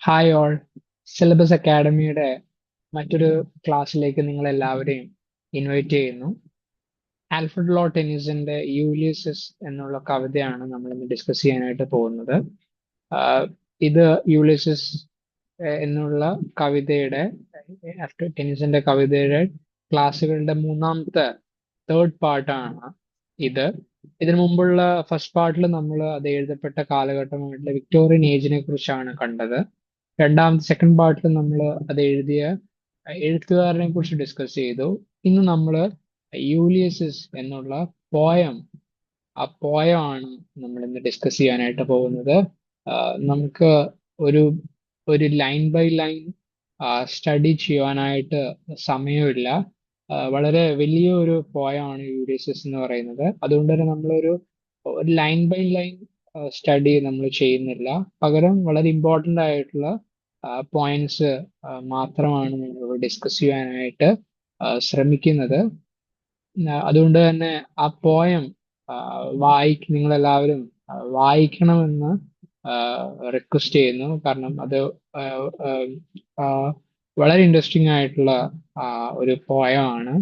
Hi all. Syllabus അക്കാഡമിയുടെ മറ്റൊരു ക്ലാസ്സിലേക്ക് നിങ്ങൾ എല്ലാവരെയും ഇൻവൈറ്റ് ചെയ്യുന്നു. ആൽഫ്രഡ് ലോ ടെന്നീസിന്റെ യൂലിയസസ് എന്നുള്ള കവിതയാണ് നമ്മൾ ഇന്ന് ഡിസ്കസ് ചെയ്യാനായിട്ട് പോകുന്നത്. ആഹ് ഇത് യൂലിയസസ് എന്നുള്ള കവിതയുടെ ടെന്നീസിന്റെ കവിതയുടെ ക്ലാസ്സുകളുടെ മൂന്നാമത്തെ തേർഡ് പാർട്ടാണ് ഇത്. ഇതിനു മുമ്പുള്ള ഫസ്റ്റ് പാർട്ടിൽ നമ്മൾ അത് എഴുതപ്പെട്ട കാലഘട്ടമായിട്ടുള്ള വിക്ടോറിയൻ ഏജിനെ കുറിച്ചാണ് കണ്ടത്. രണ്ടാമത്തെ സെക്കൻഡ് പാർട്ടിൽ നമ്മൾ അത് എഴുതിയ എഴുത്തുകാരനെ കുറിച്ച് ഡിസ്കസ് ചെയ്തു. ഇന്ന് നമ്മൾ യൂലിയസസ് എന്നുള്ള പോയം, ആ പോയം ആണ് നമ്മൾ ഇന്ന് ഡിസ്കസ് ചെയ്യാനായിട്ട് പോകുന്നത്. നമുക്ക് ഒരു ഒരു ലൈൻ ബൈ ലൈൻ സ്റ്റഡി ചെയ്യാനായിട്ട് സമയമില്ല. വളരെ വലിയ ഒരു പോയമാണ് യൂലിയസസ് എന്ന് പറയുന്നത്. അതുകൊണ്ട് തന്നെ നമ്മളൊരു ഒരു ലൈൻ ബൈ ലൈൻ സ്റ്റഡി നമ്മൾ ചെയ്യുന്നില്ല. പകരം വളരെ ഇമ്പോർട്ടൻ്റ് ആയിട്ടുള്ള പോയിന്റ്സ് മാത്രമാണ് നമ്മൾ ഡിസ്കസ് ചെയ്യാനായിട്ട് ശ്രമിക്കുന്നത്. അതുകൊണ്ട് തന്നെ ആ പോയം നിങ്ങളെല്ലാവരും വായിക്കണമെന്ന് റിക്വസ്റ്റ് ചെയ്യുന്നു. കാരണം അത് വളരെ ഇൻട്രസ്റ്റിംഗ് ആയിട്ടുള്ള ഒരു പോയമാണ്.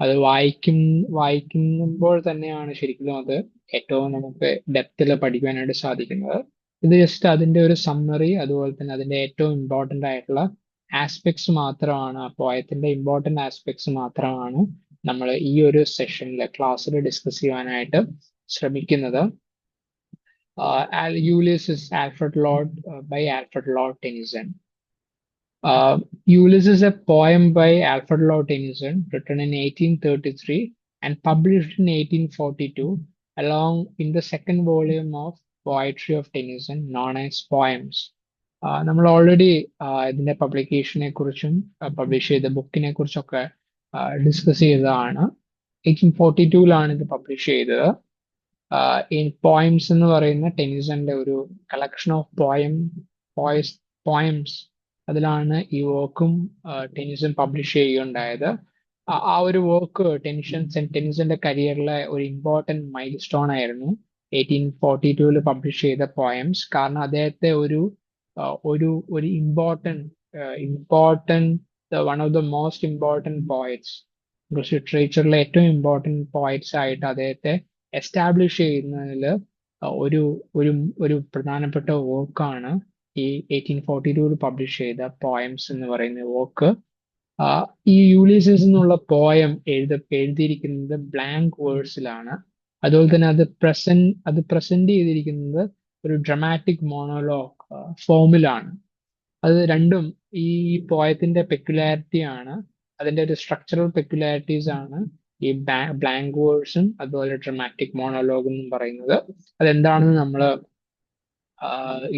അത് വായിക്കുമ്പോൾ തന്നെയാണ് ശരിക്കും അത് ഏറ്റവും നമുക്ക് ഡെപ്തിൽ പഠിക്കാനായിട്ട് സാധിക്കുന്നത്. ഇത് ജസ്റ്റ് അതിന്റെ ഒരു സമ്മറി, അതുപോലെ തന്നെ അതിന്റെ ഏറ്റവും ഇമ്പോർട്ടൻ്റ് ആയിട്ടുള്ള ആസ്പെക്ട്സ് മാത്രമാണ്, ആ പോയത്തിന്റെ ഇമ്പോർട്ടൻ്റ് ആസ്പെക്ട്സ് മാത്രമാണ് നമ്മൾ ഈ ഒരു സെഷനിൽ ക്ലാസ്സിൽ ഡിസ്കസ് ചെയ്യാനായിട്ട് ശ്രമിക്കുന്നത്. Ulysses Alfred Lord by Alfred Lord Tennyson. Ulysses is a poem by Alfred Lord Tennyson written in 1833 and published in 1842 along in the second volume of poetry of Tennyson known as Poems. നമ്മൾ already ഇതിന്റെ പബ്ലിക്കേഷനെ കുറിച്ചും publish ചെയ്ത ബുക്കിനെ കുറിച്ചൊക്കെ discuss ചെയ്തതാണ്. 1842 ഇത് publish ചെയ്തത്. In poems എന്ന് പറയുന്ന ടെന്നിസന്റെ ഒരു കളക്ഷൻ ഓഫ് പോയംസ്, അതിലാണ് ഈ വർക്കും ടെന്നിസൺ പബ്ലിഷ് ചെയ്യുകയുണ്ടായത്. ആ ഒരു വർക്ക് ടെന്നിസന്റെ കരിയറിലെ ഒരു ഇമ്പോർട്ടൻറ്റ് മൈൽ സ്റ്റോൺ ആയിരുന്നു 1842 പബ്ലിഷ് ചെയ്ത പോയംസ്. കാരണം അദ്ദേഹത്തെ ഒരു one of the most important poets, English ലിറ്ററേച്ചറിലെ ഏറ്റവും ഇമ്പോർട്ടൻറ്റ് പോയറ്റ്സ് ആയിട്ട് അദ്ദേഹത്തെ എസ്റ്റാബ്ലിഷ് ചെയ്യുന്നതിൽ ഒരു ഒരു ഒരു പ്രധാനപ്പെട്ട വർക്കാണ് ഈ 1842 പബ്ലിഷ് ചെയ്ത പോയംസ് എന്ന് പറയുന്ന വർക്ക്. ഈ യൂലിസസ് എന്നുള്ള പോയം എഴുതിയിരിക്കുന്നത് ബ്ലാങ്ക് വേഴ്സിലാണ്. അതുപോലെ തന്നെ അത് പ്രസന്റ് ചെയ്തിരിക്കുന്നത് ഒരു ഡ്രമാറ്റിക് മോണോലോഗ് ഫോമിലാണ്. അത് രണ്ടും ഈ പോയത്തിന്റെ പെക്യുലാരിറ്റി ആണ്. അതിന്റെ ഒരു സ്ട്രക്ചറൽ പെക്യുലാരിറ്റീസ് ആണ് ഈ ബ്ലാങ്ക് വേർഡ്സും അതുപോലെ ഡ്രമാറ്റിക് മോണോലോഗ് എന്നും പറയുന്നത്. അതെന്താണെന്ന് നമ്മൾ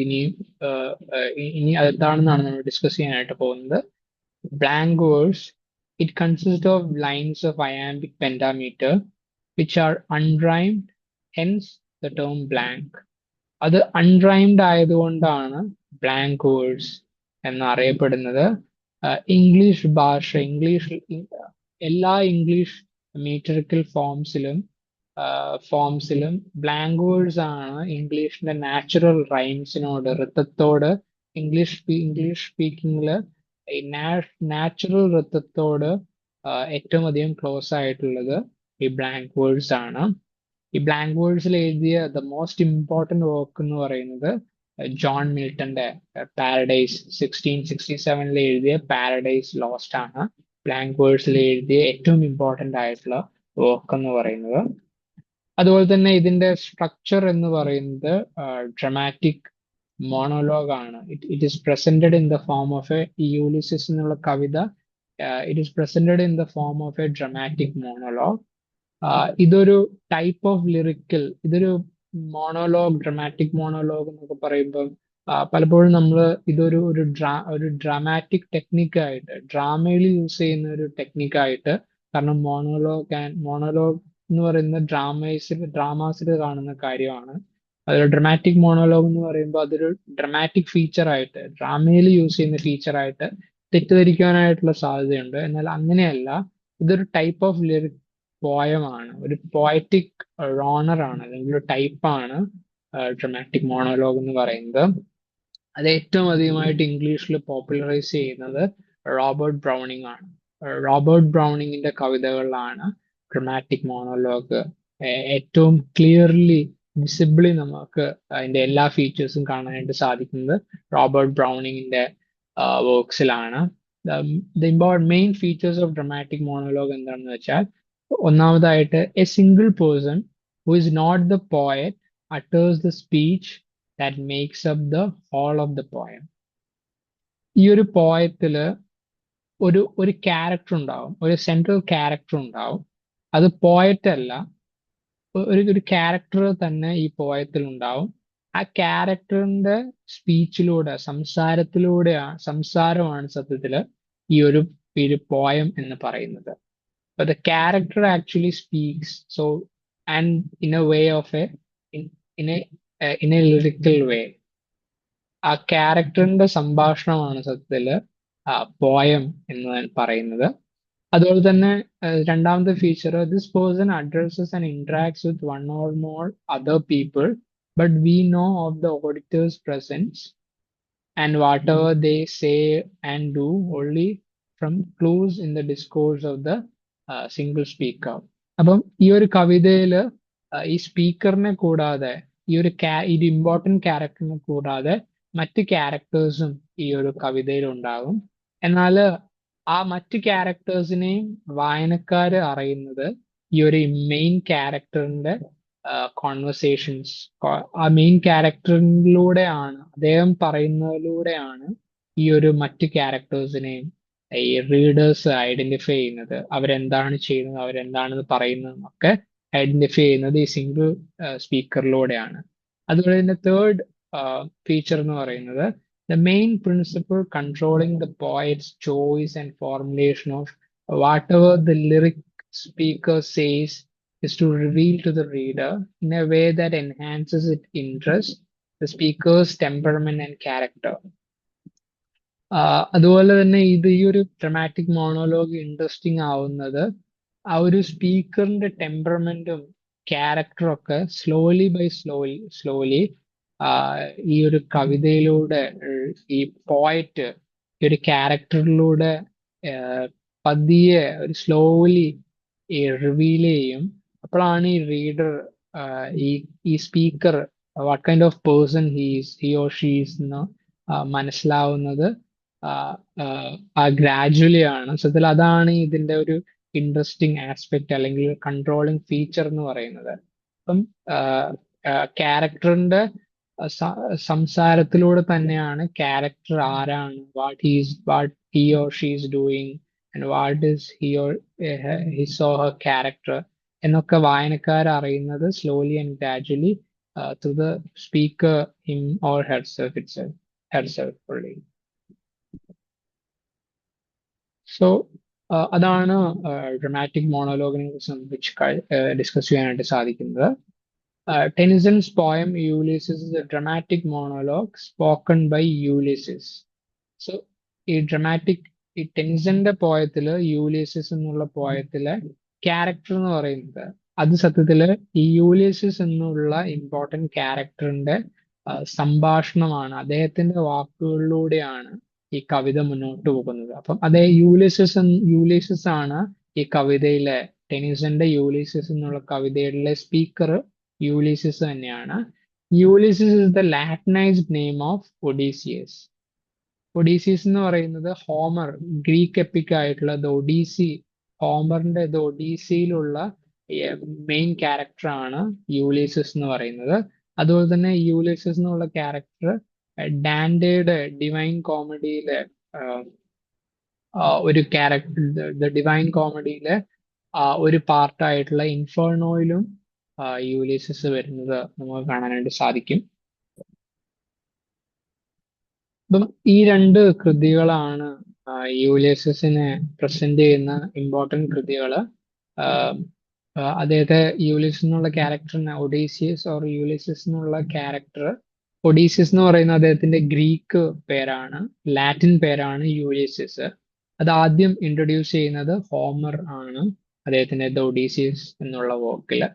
ഇനി അതെന്താണെന്നാണ് നമ്മൾ ഡിസ്കസ് ചെയ്യാനായിട്ട് പോകുന്നത്. Blank verse, it consists of lines of iambic pentameter which are unrhymed, hence the term blank. അത് അൺറൈംഡ് ആയതുകൊണ്ടാണ് ബ്ലാങ്ക് വേർഡ്സ് എന്നറിയപ്പെടുന്നത്. ഇംഗ്ലീഷ് ഭാഷ, എല്ലാ ഇംഗ്ലീഷ് മീറ്ററിക്കൽ ഫോംസിലും ബ്ലാങ്ക് വേർഡ്സ് ആണ് ഇംഗ്ലീഷിന്റെ നാച്ചുറൽ റൈംസിനോട്, ഋത്തത്തോട്, ഇംഗ്ലീഷ് സ്പീക്കിങ്ങില് ഈ നാച്ചുറൽ ഋത്തത്തോട് ഏറ്റവും അധികം ക്ലോസ് ആയിട്ടുള്ളത് ഈ ബ്ലാങ്ക് വേർഡ്സ് ആണ്. ഈ ബ്ലാങ്ക് വേർഡ്സിൽ എഴുതിയ ദ മോസ്റ്റ് ഇമ്പോർട്ടൻറ്റ് വർക്ക് എന്ന് പറയുന്നത് ജോൺ മിൽട്ടന്റെ പാരഡൈസ് 1667 എഴുതിയ പാരഡൈസ് ലോസ്റ്റ് ആണ്. ബ്ലാങ്ക് വേർഡ്സിൽ എഴുതിയ ഏറ്റവും ഇമ്പോർട്ടൻ്റ് ആയിട്ടുള്ള വർക്ക് എന്ന് പറയുന്നത്. അതുപോലെ തന്നെ ഇതിന്റെ സ്ട്രക്ചർ എന്ന് പറയുന്നത് ഡ്രമാറ്റിക് മോണോലോഗ് ആണ്. It is presented in the form of a Ulysses എന്നുള്ള കവിത. It is presented in the form of a dramatic monologue. ഇതൊരു ടൈപ്പ് ഓഫ് ഇതൊരു മോണോലോഗ്, ഡ്രമാറ്റിക് മോണോലോഗ് എന്നൊക്കെ പറയുമ്പോൾ പലപ്പോഴും നമ്മൾ ഇതൊരു ഒരു ഡ്രാമാറ്റിക് ടെക്നിക്കായിട്ട്, ഡ്രാമയിൽ യൂസ് ചെയ്യുന്ന ഒരു ടെക്നിക്കായിട്ട്, കാരണം മോണോലോഗ് എന്ന് പറയുന്ന ഡ്രാമാസിൽ കാണുന്ന കാര്യമാണ്. അതൊരു ഡ്രമാറ്റിക് മോണോലോഗ് എന്ന് പറയുമ്പോൾ അതൊരു ഡ്രമാറ്റിക് ഫീച്ചറായിട്ട്, ഡ്രാമയിൽ യൂസ് ചെയ്യുന്ന ഫീച്ചറായിട്ട് തെറ്റിദ്ധരിക്കാനായിട്ടുള്ള സാധ്യതയുണ്ട്. എന്നാൽ അങ്ങനെയല്ല, ഇതൊരു ടൈപ്പ് ഓഫ് പോയമാണ്, ഒരു പോയറ്റിക് റോണറാണ്, അല്ലെങ്കിൽ ഒരു ടൈപ്പാണ് ഡ്രമാറ്റിക് മോണോലോഗ് എന്ന് പറയുന്നത്. അത് ഏറ്റവും അധികമായിട്ട് ഇംഗ്ലീഷിൽ പോപ്പുലറൈസ് ചെയ്യുന്നത് റോബർട്ട് ബ്രൗണിംഗ് ആണ്. റോബർട്ട് ബ്രൗണിങ്ങിന്റെ കവിതകളിലാണ് ഡ്രമാറ്റിക് മോണോലോഗ് ഏറ്റവും ക്ലിയർലി വിസിബിളി നമുക്ക് അതിന്റെ എല്ലാ ഫീച്ചേഴ്സും കാണാനായിട്ട് സാധിക്കുന്നത് റോബർട്ട് ബ്രൗണിങ്ങിന്റെ വർക്ക്സിലാണ്. Main features of dramatic monologue എന്താണെന്ന് വെച്ചാൽ, ഒന്നാമതായിട്ട് a single person who is not the poet utters the speech that makes up the whole of the poem. ഈ ഒരു പോയത്തില് ഒരു ക്യാരക്ടർ ഉണ്ടാവും, ഒരു സെൻട്രൽ ക്യാരക്ടർ ഉണ്ടാവും. അത് പോയറ്റ് അല്ല, ഒരു ക്യാരക്ടർ തന്നെ ഈ പോയത്തിൽ ഉണ്ടാവും. ആ ക്യാരക്ടറിന്റെ സ്പീച്ചിലൂടെ, സംസാരമാണ് സത്യത്തില് ഈ ഒരു പോയം എന്ന് പറയുന്നത്. But the character actually speaks, so, and in a way of a in, in a lyrical way. ആ ക്യാരക്ടറിന്റെ സംഭാഷണമാണ് സത്യത്തില് പോയം എന്ന് ഞാൻ പറയുന്നത്. അതുപോലെ തന്നെ രണ്ടാമത്തെ feature, this person addresses and interacts with one or more other people, but we know of the auditors presence and whatever they say and do only from clues in the discourse of the single speaker. അപ്പം ഈ ഒരു കവിതയില് ഈ സ്പീക്കറിനെ കൂടാതെ, ഈ ഒരു important ക്യാരക്ടറിനെ കൂടാതെ മറ്റ് ക്യാരക്ടേഴ്സും ഈ ഒരു കവിതയിൽ ഉണ്ടാകും. എന്നാൽ ആ മറ്റ് ക്യാരക്ടേഴ്സിനെയും വായനക്കാര് അറിയുന്നത് ഈ ഒരു മെയിൻ ക്യാരക്ടറിന്റെ കോൺവെർസേഷൻസ്, ആ മെയിൻ ക്യാരക്ടറിലൂടെയാണ്, അദ്ദേഹം പറയുന്നതിലൂടെയാണ് ഈ ഒരു മറ്റ് ക്യാരക്ടേഴ്സിനെയും ഈ റീഡേഴ്സ് ഐഡന്റിഫൈ ചെയ്യുന്നത്. അവരെന്താണ് ചെയ്യുന്നത്, അവരെന്താണെന്ന് പറയുന്നതെന്നൊക്കെ ഐഡന്റിഫൈ ചെയ്യുന്നത് ഈ സിംഗിൾ സ്പീക്കറിലൂടെയാണ്. അതുപോലെ തന്നെ തേർഡ് ഫീച്ചർ എന്ന് പറയുന്നത്, the main principle controlling the poet's choice and formulation of whatever the lyric speaker says is to reveal to the reader in a way that enhances its interest, the speaker's temperament and character. അതുപോലെ തന്നെ ഈ ഒരു dramatic monologue interesting ആവുന്നത് ആ ഒരു സ്പീക്കറിന്റെ ടെമ്പറമെന്റും ക്യാരക്ടറും ഒക്കെ slowly ഈ ഒരു കവിതയിലൂടെ ഈ പോയറ്റ് ഈ ഒരു ക്യാരക്ടറിലൂടെ പതിയെ ഒരു സ്ലോലി റിവീൽ ചെയ്യും. അപ്പോഴാണ് ഈ റീഡർ ഈ speaker what kind of person he or she's എന്ന് മനസ്സിലാവുന്നത് ഗ്രാജുവലി ആണ്. സത്യത്തിൽ അതാണ് ഇതിന്റെ ഒരു ഇൻട്രസ്റ്റിംഗ് ആസ്പെക്ട് അല്ലെങ്കിൽ കൺട്രോളിങ് ഫീച്ചർ എന്ന് പറയുന്നത്. അപ്പം ക്യാരക്ടറിന്റെ സംസാരത്തിലൂടെ തന്നെയാണ് ക്യാരക്ടർ ആരാണ്, what he or she is doing and what is his or her character എന്നൊക്കെ വായനക്കാർ അറിയുന്നത് slowly and gradually through the speaker him or herself only. So അതാണ് ഡ്രമാറ്റിക് മോണോലോഗിനെ കുറിച്ച് ഡിസ്കസ് ചെയ്യാനായിട്ട് സാധിക്കുന്നത്. Tennyson's poem Ulysses is a dramatic monologue spoken by Ulysses. So, ഈ ടെനിസന്റെ പോയത്തില്, യൂലിയസിസ് എന്നുള്ള പോയത്തിലെ character എന്ന് പറയുന്നത്, അത് സത്യത്തില് ഈ യൂലിയസിസ് എന്നുള്ള ഇമ്പോർട്ടന്റ് ക്യാരക്ടറിന്റെ സംഭാഷണമാണ്. അദ്ദേഹത്തിന്റെ വാക്കുകളിലൂടെയാണ് ഈ കവിത മുന്നോട്ട് പോകുന്നത്. അപ്പം അതേ യൂലിയസിസ് ആണ് ഈ കവിതയിലെ, ടെനിസന്റെ യൂലിയസിസ് എന്നുള്ള കവിതയിലെ സ്പീക്കർ യൂലിസിസ് തന്നെയാണ്. Ulysses is the Latinised name of Odysseus. Odysseus എന്ന് പറയുന്നത് ഹോമർ, ഗ്രീക്ക് എപ്പിക് ആയിട്ടുള്ള ഹോമറിന്റെ ദ ഒഡീസിയിലുള്ള മെയിൻ ക്യാരക്ടർ ആണ് യൂലിസിസ് എന്ന് പറയുന്നത്. അതുപോലെ തന്നെ യൂലിസിസ് എന്നുള്ള ക്യാരക്ടർ ഡാന്റെയുടെ ഡിവൈൻ കോമഡിയിലെ ഒരു ക്യാരക്ടർ, ദ ഡിവൈൻ കോമഡിയിലെ ഒരു പാർട്ടായിട്ടുള്ള ഇൻഫേർണോയിലും യൂലിസിസ് വരുന്നത് നമുക്ക് കാണാനായിട്ട് സാധിക്കും. അപ്പം ഈ രണ്ട് കൃതികളാണ് യൂലിസിസിനെ പ്രസന്റ് ചെയ്യുന്ന ഇമ്പോർട്ടന്റ് കൃതികള്. അദ്ദേഹത്തെ യൂലിസിസ് എന്നുള്ള ക്യാരക്ടറിനെ ഒഡീസിയസ് ഓർ യൂലിസിസ് എന്നുള്ള ക്യാരക്ടർ, ഒഡീസിയസ് എന്ന് പറയുന്ന അദ്ദേഹത്തിന്റെ ഗ്രീക്ക് പേരാണ്, ലാറ്റിൻ പേരാണ് യൂലിസിസ്. അത് ആദ്യം ഇൻട്രൊഡ്യൂസ് ചെയ്യുന്നത് ഹോമർ ആണ് അദ്ദേഹത്തിന്റെ ദ ഒഡീസിയസ് എന്നുള്ള വർക്കില്.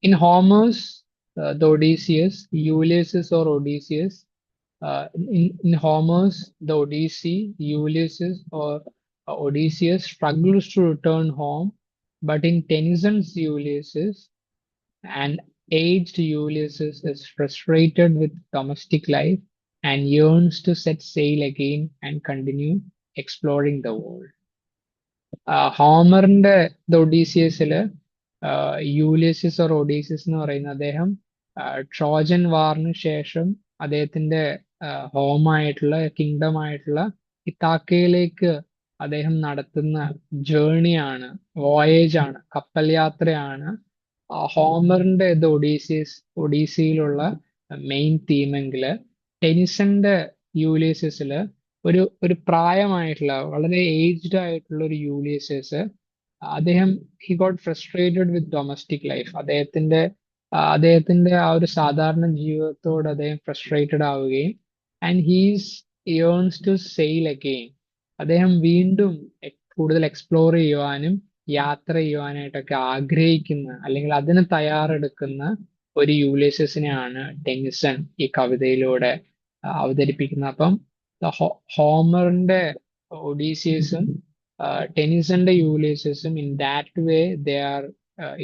In Homer's The Odysseus, Ulysses or Odysseus In Homer's The Odyssey, Odysseus struggles to return home, but in Tennyson's Ulysses, an aged Ulysses is frustrated with domestic life and yearns to set sail again and continue exploring the world. ഹോമറിന്റെ the ഒഡീസിയസില് Ulysses or Odysseus എന്ന് പറയുന്ന അദ്ദേഹം Trojan വാറിന് ശേഷം അദ്ദേഹത്തിന്റെ ഹോമായിട്ടുള്ള kingdom ആയിട്ടുള്ള ഇത്താക്കയിലേക്ക് അദ്ദേഹം നടത്തുന്ന ജേണിയാണ്, വോയേജ് ആണ്, കപ്പൽ യാത്രയാണ് ഹോമറിന്റെ ദ ഒഡീസിയിലുള്ള മെയിൻ തീമെങ്കില് ടെനിസന്റെ യൂലിയസിസില് ഒരു പ്രായമായിട്ടുള്ള വളരെ ഏജ്ഡ് ആയിട്ടുള്ള ഒരു യൂലിയസസ് അദ്ദേഹം he got frustrated with domestic life. അദ്ദേഹത്തിന്റെ ആ ഒരു സാധാരണ ജീവിതത്തോട് അദ്ദേഹം ഫ്രസ്ട്രേറ്റഡ് ആവുകയും and his yearns to sail again. അദ്ദേഹം വീണ്ടും കൂടുതൽ എക്സ്പ്ലോർ ചെയ്യുവാനും യാത്ര ചെയ്യുവാനായിട്ടൊക്കെ ആഗ്രഹിക്കുന്ന അല്ലെങ്കിൽ അതിന് തയ്യാറെടുക്കുന്ന ഒരു യൂലിയസിനെയാണ് ടെനിസൺ ഈ കവിതയിലൂടെ അവതരിപ്പിക്കുന്നത്. അപ്പം ഹോമറിന്റെ ഒഡീസിയസും ടെനിസന്റെ യൂലിയസും in that way they are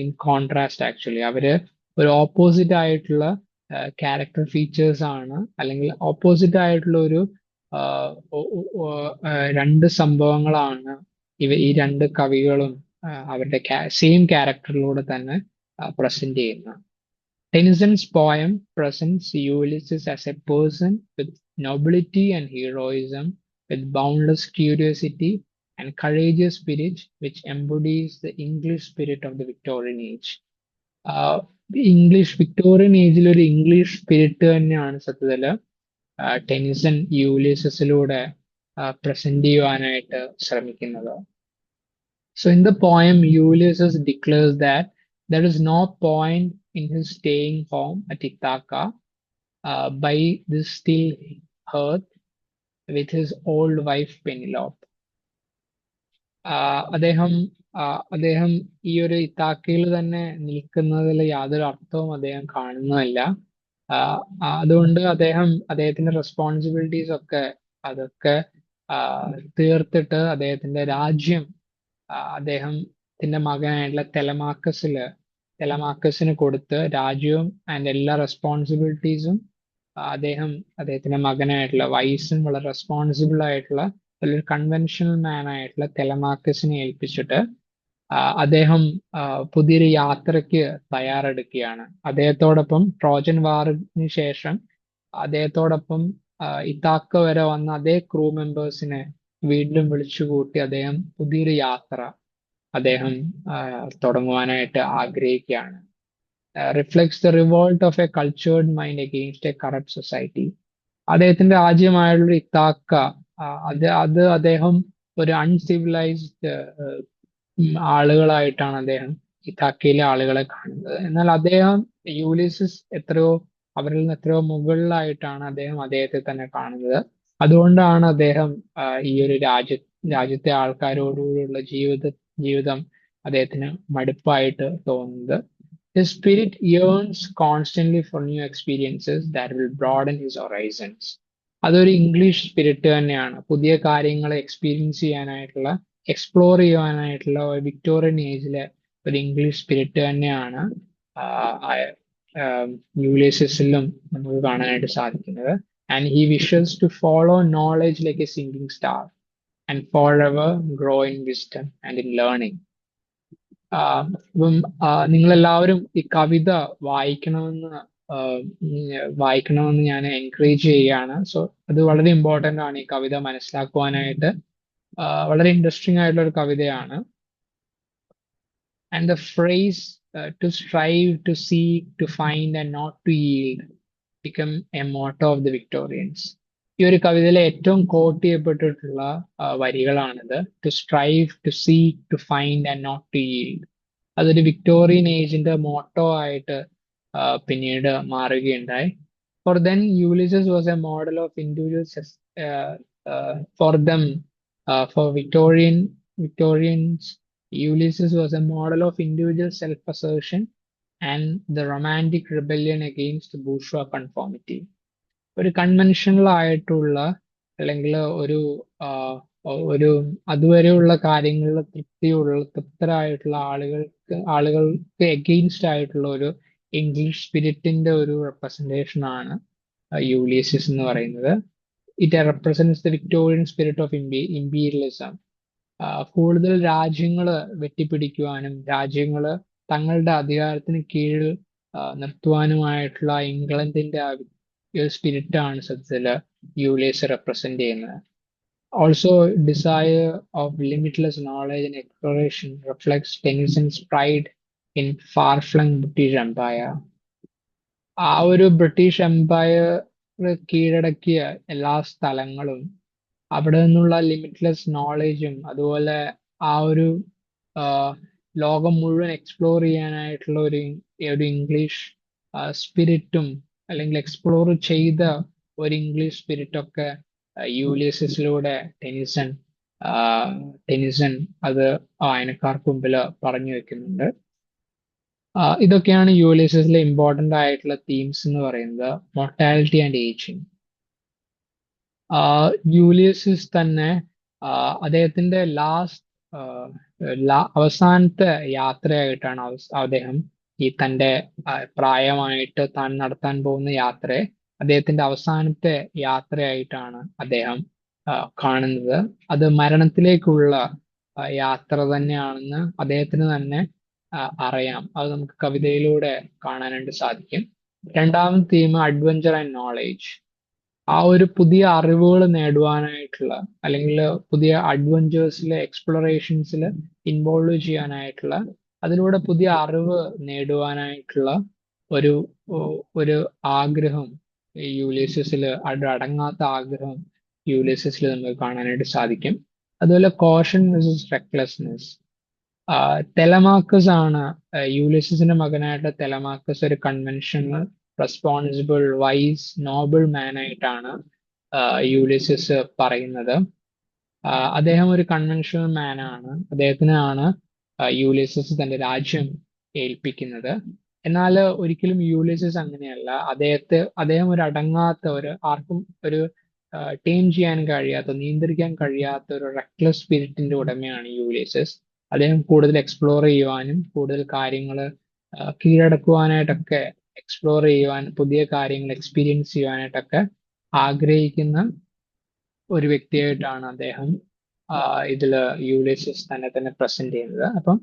in contrast. Actually അവര് ഒരു ഓപ്പോസിറ്റ് ആയിട്ടുള്ള ക്യാരക്ടർ ഫീച്ചേഴ്സ് ആണ്, അല്ലെങ്കിൽ ഓപ്പോസിറ്റ് ആയിട്ടുള്ള ഒരു രണ്ട് സംഭവങ്ങളാണ് ഈ രണ്ട് കവികളും അവരുടെ സെയിം ക്യാരക്ടറിലൂടെ തന്നെ പ്രസന്റ് ചെയ്യുന്നത്. Tennyson's poem presents Ulysses as a person with nobility and heroism, with boundless curiosity and courageous spirit, which embodies the English spirit of the Victorian age. Victorian ഏജിൽ ഒരു ഇംഗ്ലീഷ് സ്പിരിറ്റ് തന്നെയാണ് സത്യത്തില് Tennyson യൂലിയസിലൂടെ present ചെയ്യുവാനായിട്ട് ശ്രമിക്കുന്നത്. So in the poem, Ulysses declares that there is no point in his staying home at Ithaca by this still earth with his old wife Penelope. അദ്ദേഹം ഈ ഒരു ഇത്താക്കയിൽ തന്നെ നിൽക്കുന്നതിൽ യാതൊരു അർത്ഥവും അദ്ദേഹം കാണുന്നതല്ല. അതുകൊണ്ട് അദ്ദേഹത്തിന്റെ റെസ്പോൺസിബിലിറ്റീസ് ഒക്കെ അതൊക്കെ തീർത്തിട്ട് അദ്ദേഹത്തിന്റെ രാജ്യം അദ്ദേഹത്തിന്റെ മകനായിട്ടുള്ള തെലമാക്കസിന് കൊടുത്ത് രാജ്യവും ആൻഡ് എല്ലാ റെസ്പോൺസിബിലിറ്റീസും അദ്ദേഹത്തിന്റെ മകനായിട്ടുള്ള വൈസും വളരെ റെസ്പോൺസിബിൾ ആയിട്ടുള്ള ഒരു കൺവെൻഷണൽ മാൻ ആയിട്ടുള്ള തെലമാക്കസിനെ ഏൽപ്പിച്ചിട്ട് അദ്ദേഹം പുതിയൊരു യാത്രയ്ക്ക് തയ്യാറെടുക്കുകയാണ്. അദ്ദേഹത്തോടൊപ്പം ട്രോജൻ വാറിന് ശേഷം അദ്ദേഹത്തോടൊപ്പം ഇത്താക്ക വരെ വന്ന അതേ ക്രൂ മെമ്പേഴ്സിനെ വീണ്ടും വിളിച്ചുകൂട്ടി അദ്ദേഹം പുതിയൊരു യാത്ര അദ്ദേഹം തുടങ്ങുവാനായിട്ട് ആഗ്രഹിക്കുകയാണ്. Reflects the revolt of A cultured mind against A corrupt society. അദ്ദേഹത്തിന്റെ രാജ്യമായുള്ള ഇത്താക്ക അദ്ദേഹം ഒരു അൺസിവിലൈസ്ഡ് ആളുകളായിട്ടാണ് അദ്ദേഹം ഇത്താക്കയിലെ ആളുകളെ കാണുന്നത്. എന്നാൽ അദ്ദേഹം യൂലിസിസ് അവരിൽ നിന്ന് എത്രയോ മുകളിലായിട്ടാണ് അദ്ദേഹത്തെ തന്നെ കാണുന്നത്. അതുകൊണ്ടാണ് അദ്ദേഹം ഈ ഒരു രാജ്യത്തെ ആൾക്കാരോടുകൂടിയുള്ള ജീവിതം അദ്ദേഹത്തിന് മടുപ്പായിട്ട് തോന്നുന്നത്. His spirit yearns constantly for new experiences that will broaden his horizons. അതൊരു ഇംഗ്ലീഷ് സ്പിരിറ്റ് തന്നെയാണ്. പുതിയ കാര്യങ്ങളെ എക്സ്പീരിയൻസ് ചെയ്യാനായിട്ടുള്ള, എക്സ്പ്ലോർ ചെയ്യാനായിട്ടുള്ള വിക്ടോറിയൻ ഏജിലെ ഒരു ഇംഗ്ലീഷ് സ്പിരിറ്റ് തന്നെയാണ് യൂലിയസിലും നമുക്ക് കാണാനായിട്ട് സാധിക്കുന്നത്. And he wishes to follow knowledge like a sinking star and forever grow in wisdom and in learning. നിങ്ങളെല്ലാവരും ഈ കവിത വായിക്കണമെന്ന് ഞാൻ എൻകറേജ് ചെയ്യുകയാണ്. സോ അത് വളരെ ഇമ്പോർട്ടൻ്റ് ആണ് ഈ കവിത മനസ്സിലാക്കുവാനായിട്ട്. വളരെ ഇൻട്രസ്റ്റിംഗ് ആയിട്ടുള്ള ഒരു കവിതയാണ്. And the phrase to strive, to seek, to find and not to yield become a motto of the Victorians. ഈ ഒരു കവിതയിലെ ഏറ്റവും കോട്ട് ചെയ്യപ്പെട്ടിട്ടുള്ള വരികളാണിത്. To strive, to seek, to find and not to yield. അതൊരു വിക്ടോറിയൻ ഏജിന്റെ motto ആയിട്ട് പിന്നീട് മാറുകയുണ്ടായി. For then Ulysses was a model of individual for them. For Victorians, Ulysses was a model of individual self-assertion and the romantic rebellion against bourgeois conformity. ഒരു conventional ആയിട്ടുള്ള അല്ലെങ്കിൽ ഒരു ആ, ഒരു അതുവരെയുള്ള കാര്യങ്ങളിൽ തൃപ്തരായിട്ടുള്ള ആളുകൾക്ക് എഗെയിൻസ്റ്റ് ആയിട്ടുള്ള ഒരു ഇംഗ്ലീഷ് സ്പിരിറ്റിന്റെ ഒരു റെപ്രസെന്റേഷൻ ആണ് യൂലിയസിസ് എന്ന് പറയുന്നത്. It represents the Victorian spirit of imperialism. കൂടുതൽ രാജ്യങ്ങള് വെട്ടിപ്പിടിക്കുവാനും രാജ്യങ്ങള് തങ്ങളുടെ അധികാരത്തിന് കീഴിൽ നിർത്തുവാനുമായിട്ടുള്ള ഇംഗ്ലണ്ടിന്റെ ആ ഒരു സ്പിരിറ്റാണ് സത്യത്തില് യൂലിയസ് റെപ്രസെന്റ് ചെയ്യുന്നത്. Also desire of limitless knowledge and exploration reflects Tennyson's pride in far flung British empire. ആ ഒരു ബ്രിട്ടീഷ് എംപയർ കീഴടക്കിയ എല്ലാ സ്ഥലങ്ങളും അവിടെ നിന്നുള്ള ലിമിറ്റ്ലെസ് നോളജും അതുപോലെ ആ ഒരു ആ, ലോകം മുഴുവൻ എക്സ്പ്ലോർ ചെയ്യാനായിട്ടുള്ള ഒരു ഇംഗ്ലീഷ് സ്പിരിറ്റും അല്ലെങ്കിൽ എക്സ്പ്ലോർ ചെയ്ത ഒരു ഇംഗ്ലീഷ് സ്പിരിറ്റൊക്കെ യൂലിയസിലൂടെ ആ, ടെനിസൺ അത് വായനക്കാർക്ക് മുമ്പിൽ പറഞ്ഞു വെക്കുന്നുണ്ട്. ഇതൊക്കെയാണ് യൂലിയസിലെ ഇമ്പോർട്ടന്റ് ആയിട്ടുള്ള തീംസ് എന്ന് പറയുന്നത്. Mortality and ageing. യൂലിയസിസ് തന്നെ അദ്ദേഹത്തിന്റെ അവസാനത്തെ യാത്രയായിട്ടാണ് അദ്ദേഹം ഈ തന്റെ പ്രായമായിട്ട് താൻ നടത്താൻ പോകുന്ന യാത്രയെ അദ്ദേഹത്തിന്റെ അവസാനത്തെ യാത്രയായിട്ടാണ് അദ്ദേഹം കാണുന്നത്. അത് മരണത്തിലേക്കുള്ള യാത്ര തന്നെയാണെന്ന് അദ്ദേഹത്തിന് തന്നെ അറിയാം. അത് നമുക്ക് കവിതയിലൂടെ കാണാനായിട്ട് സാധിക്കും. രണ്ടാമത്തെ തീം അഡ്വഞ്ചർ ആൻഡ് നോളേജ്. ആ ഒരു പുതിയ അറിവുകൾ നേടുവാനായിട്ടുള്ള അല്ലെങ്കിൽ പുതിയ അഡ്വഞ്ചേഴ്സിലെ എക്സ്പ്ലോറേഷൻസിൽ ഇൻവോൾവ് ചെയ്യാനായിട്ടുള്ള അതിലൂടെ പുതിയ അറിവ് നേടുവാനായിട്ടുള്ള ഒരു ഒരു ആഗ്രഹം യൂലിയസിൽ അടങ്ങാത്ത ആഗ്രഹം യൂലിയസിൽ നമുക്ക് കാണാനായിട്ട് സാധിക്കും. അതുപോലെ കോഷൻ വേഴ്സസ് റെക്ലെസ്നെസ്. തെലമാക്കസ് ആണ് യൂലിയസിന്റെ മകനായിട്ട് തെലമാക്കസ് ഒരു കൺവെൻഷണൽ റെസ്പോൺസിബിൾ വൈസ് നോബിൾ മാൻ ആയിട്ടാണ് യൂലിയസിസ് പറയുന്നത്. അദ്ദേഹം ഒരു കൺവെൻഷണൽ മാൻ ആണ്. അദ്ദേഹത്തിനാണ് യൂലിയസിസ് തന്റെ രാജ്യം ഏൽപ്പിക്കുന്നത്. എന്നാൽ ഒരിക്കലും യൂലിയസിസ് അങ്ങനെയല്ല. അദ്ദേഹം ഒരു അടങ്ങാത്ത ആർക്കും ഒരു ടീം ചെയ്യാൻ കഴിയാത്ത നിയന്ത്രിക്കാൻ കഴിയാത്ത ഒരു റെക്ലെസ് സ്പിരിറ്റിന്റെ ഉടമയാണ് യൂലിയസിസ്. അദ്ദേഹം കൂടുതൽ എക്സ്പ്ലോർ ചെയ്യുവാനും കൂടുതൽ കാര്യങ്ങൾ കീഴടക്കുവാനായിട്ടൊക്കെ എക്സ്പ്ലോർ ചെയ്യുവാൻ പുതിയ കാര്യങ്ങൾ എക്സ്പീരിയൻസ് ചെയ്യുവാനായിട്ടൊക്കെ ആഗ്രഹിക്കുന്ന ഒരു വ്യക്തിയായിട്ടാണ് അദ്ദേഹം ഇതില് യൂലിയസിസ് തന്നെ പ്രസന്റ് ചെയ്യുന്നത്. അപ്പം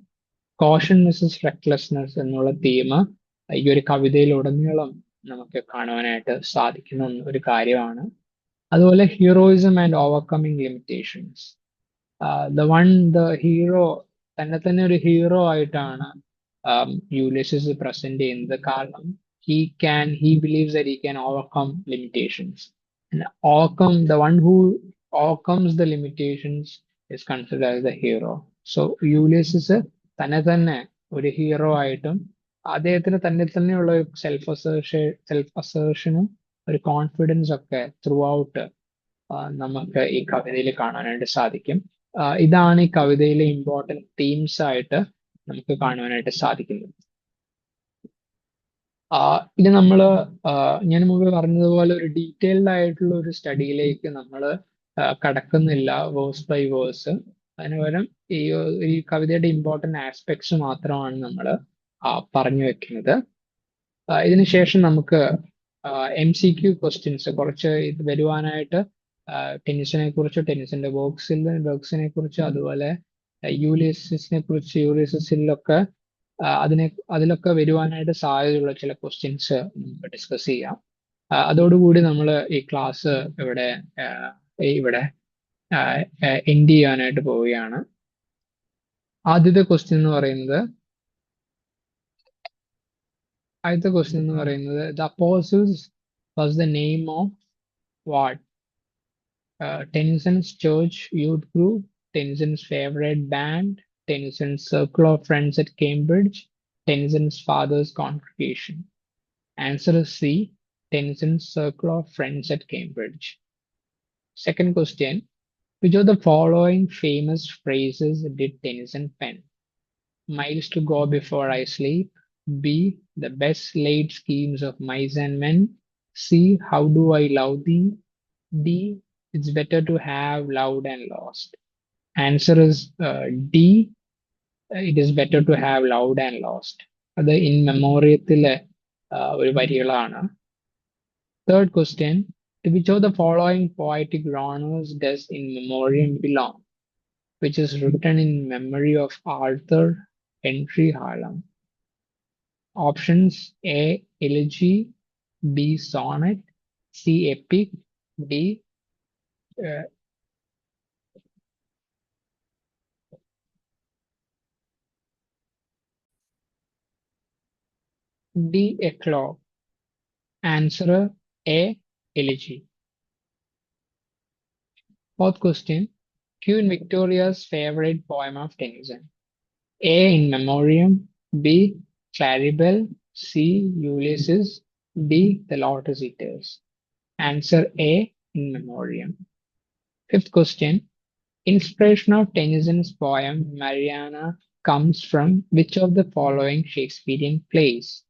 കോഷൻ മിസ്സസ് റെക്ലെസ്നെസ് എന്നുള്ള തീം ഈ ഒരു കവിതയിലുടനീളം നമുക്ക് കാണുവാനായിട്ട് സാധിക്കുന്ന ഒരു കാര്യമാണ്. അതുപോലെ heroism and overcoming limitations. The hero തന്നെ ഒരു ഹീറോ ആയിട്ടാണ് യൂലിയസിസ് പ്രസന്റ് ചെയ്യുന്നത്. കാരണം he believes that he can overcome limitations. And the one who overcomes the limitations is considered as the hero. So യൂലിയസിസ് തന്നെ ഒരു ഹീറോ ആയിട്ടും അദ്ദേഹത്തിന് തന്നെയുള്ള ഒരു സെൽഫ് അസേർഷനും ഒരു കോൺഫിഡൻസ് ഒക്കെ ത്രൂ ഔട്ട് നമുക്ക് ഈ കവിതയിൽ കാണാനായിട്ട് സാധിക്കും. ഇതാണ് ഈ കവിതയിലെ ഇമ്പോർട്ടൻറ്റ് തീംസ് ആയിട്ട് നമുക്ക് കാണുവാനായിട്ട് സാധിക്കുന്നത്. ഇത് നമ്മൾ ഞാൻ മുമ്പ് പറഞ്ഞതുപോലെ ഒരു ഡീറ്റെയിൽഡ് ആയിട്ടുള്ള ഒരു സ്റ്റഡിയിലേക്ക് നമ്മൾ കടക്കുന്നില്ല വേഴ്സ് ബൈ വേഴ്സ്. അതിന് പകരം ഈ കവിതയുടെ ഇമ്പോർട്ടൻറ്റ് ആസ്പെക്ട്സ് മാത്രമാണ് നമ്മൾ പറഞ്ഞു വെക്കുന്നത്. ഇതിനുശേഷം നമുക്ക് MCQ ക്വസ്റ്റ്യൻസ് കുറച്ച് ഇത് വരുവാനായിട്ട് ടെനിസിനെ കുറിച്ച് ടെനിസിന്റെ വർക്സിനെ കുറിച്ച് അതുപോലെ യൂലിയസിലൊക്കെ അതിലൊക്കെ വരുവാനായിട്ട് സാധ്യതയുള്ള ചില ക്വസ്റ്റ്യൻസ് നമുക്ക് ഡിസ്കസ് ചെയ്യാം. അതോടുകൂടി നമ്മൾ ഈ ക്ലാസ് ഇവിടെ എൻഡ് ചെയ്യാനായിട്ട് പോവുകയാണ്. ആദ്യത്തെ ക്വസ്റ്റ്യൻ എന്ന് പറയുന്നത് The Apostles was the name of what? Tenison's church youth group, Tenison's favorite band, Tenison's circle of friends at Cambridge, Tenison's father's congregation. Answer is C, Tenison's circle of friends at Cambridge. Second question, which of the following famous phrases did Tennyson pen? Miles to go before I sleep. B, the best laid schemes of mice and men. C. How do I love thee? D. It's better to have loved and lost. Answer is D. It is better to have loved and lost. അത് in മെമ്മോറിയത്തിലെ ഒരു വരികളാണ്. Third question. To which of the following poetic genres does In Memoriam belong? Which is written in memory of Arthur Henry Hallam. Options A. Elegy, B. Sonnet, C. Epic, D. Uh, D. Eclogue. Answer A. Elegy. Fourth question. Queen Victoria's favorite poem of Tennyson. A. In Memoriam, B. Claribel, C. Ulysses, D. The Lotus Eaters. Answer A. In Memoriam. Fifth question. Inspiration of Tennyson's poem Mariana comes from which of the following Shakespearean plays?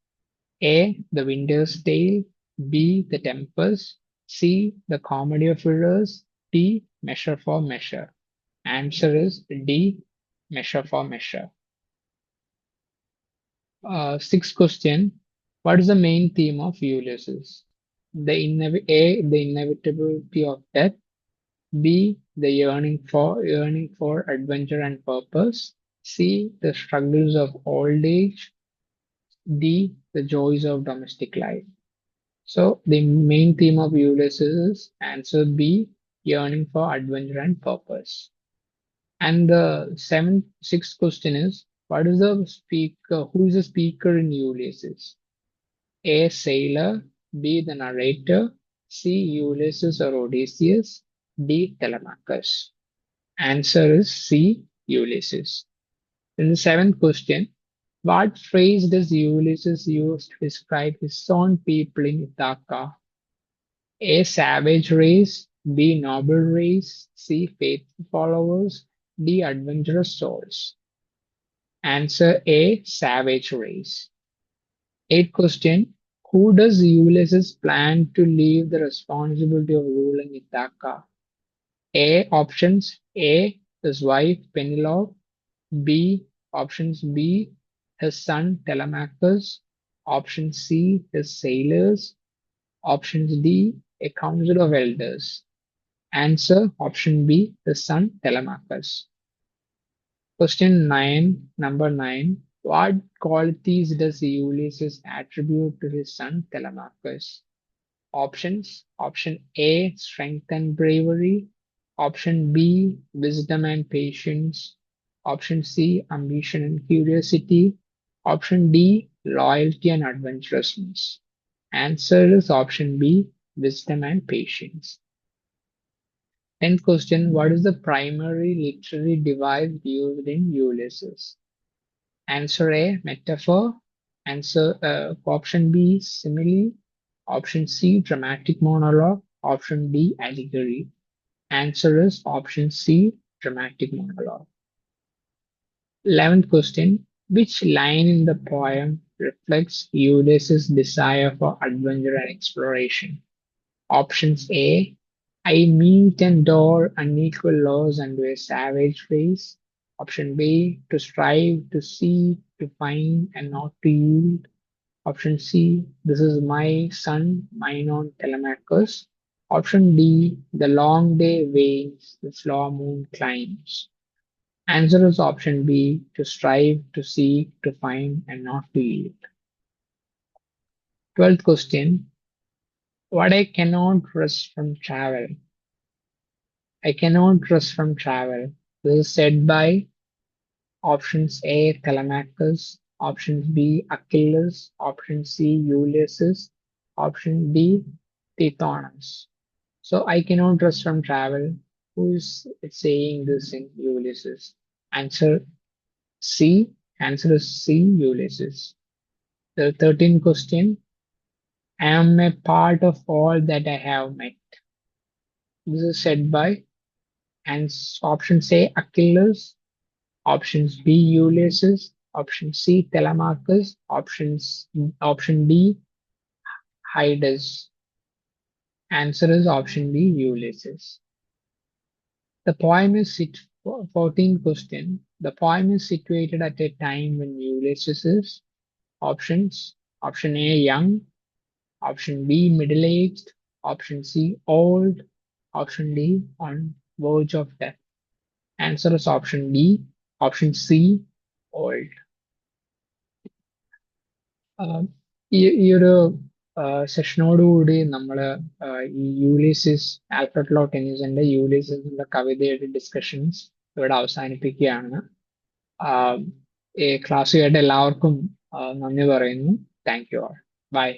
A. The Winter's Tale, B. The Tempest, C. The Comedy of Errors, D. Measure for Measure. Answer is D. Measure for Measure. Sixth question. What is the main theme of Ulysses? A. The inevitability of death. B. The yearning for adventure and purpose. C. The struggles of old age. D. The joys of domestic life. So the main theme of Ulysses is answer B. Yearning for adventure and purpose. And the sixth question is what is the speaker? Who is the speaker in Ulysses? A. Sailor, B. The narrator, C. Ulysses or Odysseus, D. Telemachus. Answer is C. Ulysses. In the seventh question, what phrase does Ulysses use to describe his own people in Ithaca? A. Savage race, B. Noble race, C. Faithful followers, D. Adventurous souls. Answer A. Savage race. Eighth question. Who does Ulysses plan to leave the responsibility of ruling Ithaca? A. Options A. His wife Penelope, B. Options B. His son Telemachus, Option C. His sailors, Options D. A council of elders. Answer option B. His son Telemachus. Question 9, number 9. What qualities does Ulysses attribute to his son Telemachus? Options. Option A. Strength and bravery. Option B. Wisdom and patience. Option C. Ambition and curiosity. Option D. Loyalty and adventurousness. Answer is option B. Wisdom and patience. 10th question. What is the primary literary device used in Ulysses? Answer A. Metaphor. Option B. Simile. Option C. Dramatic monologue. Option D. Allegory. Answer is option C. Dramatic monologue. 11th question. Which line in the poem reflects Ulysses' desire for adventure and exploration? Options A. I meet and endure unequal laws under a savage race. Option B. To strive, to seek, to find, and not to yield. Option C. This is my son, mine own Telemachus. Option D. The long day wanes, the slow moon climbs. Answer is option B. To strive, to seek, to find, and not to yield. 12th question. What I cannot rest from travel. I cannot rest from travel. This is said by options A. Telemachus, options B. Achilles, option C. Ulysses, option D. Tithonus. So I cannot rest from travel. Who is saying this in Ulysses? Answer C. Answer is C. Ulysses. The 13th question. I am a part of all that I have met. This is said by and options A. Achilles, options B. Ulysses, option C. Telemachus, option D. Hydas. Answer is option B, Ulysses. The poem is 14 question. The poem is situated at a time when Ulysses is options. Option A, young. Option B, middle-aged. Option C, old. Option D, on verge of death. Answer is option B. Option C, old. ആഹ് ഈ ഒരു സെഷനോടുകൂടി നമ്മൾ ഈ യൂലിസിസ് Alfred law ടെന്നീസിന്റെ യൂലിസിസ് എന്ന കവിതയുടെ discussions ഇവിടെ അവസാനിപ്പിക്കുകയാണ്. ഈ class കേട്ട എല്ലാവർക്കും നന്ദി പറയുന്നു. Thank you all. ബൈ.